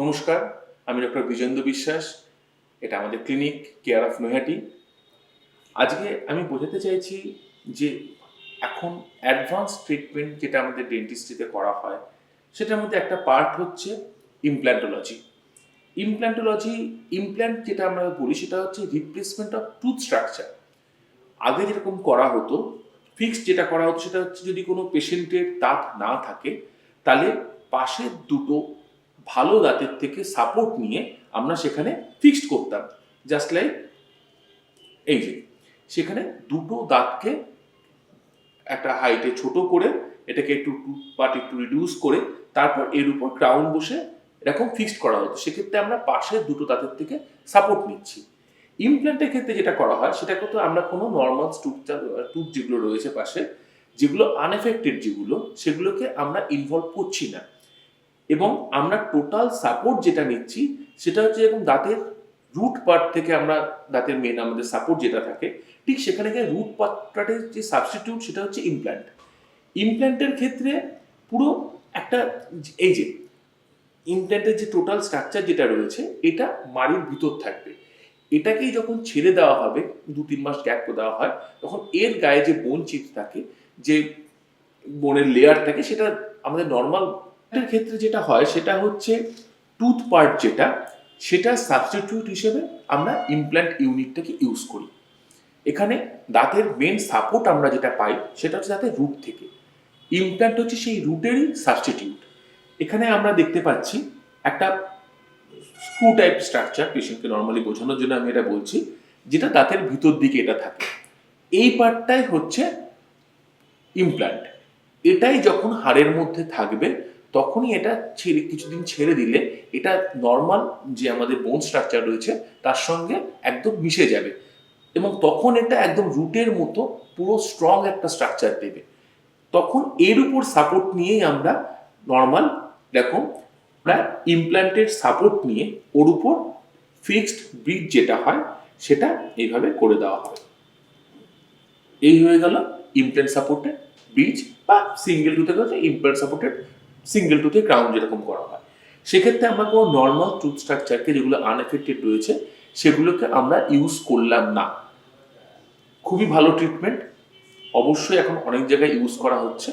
নমস্কার, আমি ডক্টর বিজেন্দ্র বিশ্বাস। এটা আমাদের ক্লিনিক কেয়ার অফ নৈহাটি। আজকে আমি বোঝাতে চাইছি যে এখন অ্যাডভান্স ট্রিটমেন্ট যেটা আমাদের ডেন্টিস্ট্রিতে করা হয় সেটার মধ্যে একটা পার্ট হচ্ছে ইমপ্ল্যান্টোলজি। ইমপ্ল্যান্ট যেটা আমরা বলি সেটা হচ্ছে রিপ্লেসমেন্ট অফ টুথ স্ট্রাকচার। আগে যেরকম করা হতো, ফিক্সড যেটা করা হতো সেটা হচ্ছে যদি কোনো পেশেন্টের দাঁত না থাকে তাহলে পাশের দুটো ভালো দাঁতের থেকে সাপোর্ট নিয়ে আমরা সেখানে ফিক্সড করতাম। জাস্ট লাইক এই যে সেখানে দুটো দাঁতকে একটা হাইটে ছোট করে এটাকে একটু পার্ট একটু রিডিউস করে তারপর এর উপর ক্রাউন বসে এরকম ফিক্সড করা হতো। সেক্ষেত্রে আমরা পাশের দুটো দাঁতের থেকে সাপোর্ট নিচ্ছি। ইমপ্ল্যান্টের ক্ষেত্রে যেটা করা হয় সেটা কিন্তু আমরা কোনো নর্মাল টুথ যেগুলো রয়েছে পাশে, যেগুলো আনএফেক্টেড যেগুলো, সেগুলোকে আমরা ইনভলভ করছি না এবং আমরা টোটাল সাপোর্ট যেটা নিচ্ছি সেটা হচ্ছে এরকম দাঁতের রুট পার্ট থেকে আমরা দাঁতের মেন আমাদের সাপোর্ট যেটা থাকে ঠিক সেখানে গিয়ে রুট পার্টটার যে সাবস্টিটিউট সেটা হচ্ছে ইমপ্ল্যান্ট। ইমপ্ল্যান্টের ক্ষেত্রে পুরো একটা এই যে ইমপ্ল্যান্টের যে টোটাল স্ট্রাকচার যেটা রয়েছে এটা মাড়ির ভিতর থাকবে। এটাকেই যখন ছেড়ে দেওয়া হবে, 2-3 মাস গ্যাপ করে দেওয়া হয়, তখন এর গায়ে যে বোন চিপ থাকে, যে বোনের লেয়ার থাকে, সেটা আমাদের নর্মাল ক্ষেত্রে যেটা হয় সেটা হচ্ছে টুথ পার্ট যেটা, সেটা সাবস্টিটিউট হিসেবে আমরা ইমপ্ল্যান্ট ইউনিটটাকে ইউজ করি। এখানে দাঁতের মেন সাপোর্ট আমরা যেটা পাই সেটা হচ্ছে দাঁতের রুট থেকে। ইমপ্ল্যান্ট হচ্ছে সেই রুটেরই সাবস্টিটিউট। এখানে আমরা দেখতে পাচ্ছি একটা স্ক্রু টাইপ স্ট্রাকচার, পেশেন্টকে নর্মালি বোঝানোর জন্য আমি এটা বলছি, যেটা দাঁতের ভিতর দিকে এটা থাকে। এই পার্টটাই হচ্ছে ইমপ্ল্যান্ট। এটাই যখন হাড়ের মধ্যে থাকবে তখনই এটা ছেড়ে কিছুদিন ছেড়ে দিলে এটা নর্মাল যে আমাদের বোন স্ট্রাকচার রয়েছে তার সঙ্গে একদম মিশে যাবে এবং তখন এটা একদম রুটের মতো পুরো স্ট্রং একটা স্ট্রাকচার দেবে। তখন এর উপর সাপোর্ট নিয়েই আমরা নর্মাল এরকম আমরা ইমপ্ল্যান্টের সাপোর্ট নিয়ে ওর উপর ফিক্সড ব্রিজ যেটা হয় সেটা এইভাবে করে দেওয়া হয়। এই হয়ে গেল ইমপ্ল্যান্ট সাপোর্টেড ব্রিজ বা সিঙ্গেল টুথে গেছে ইমপ্ল্যান্ট সাপোর্টেড সিঙ্গেল টুথে ক্রাউন যেরকম করা হয়। সেক্ষেত্রে আমরা কোনো নর্মাল টুথ স্ট্রাকচারকে যেগুলো আনএফেক্টেড রয়েছে সেগুলোকে আমরা ইউজ করলাম না। খুবই ভালো ট্রিটমেন্ট, অবশ্যই এখন অনেক জায়গায় ইউজ করা হচ্ছে।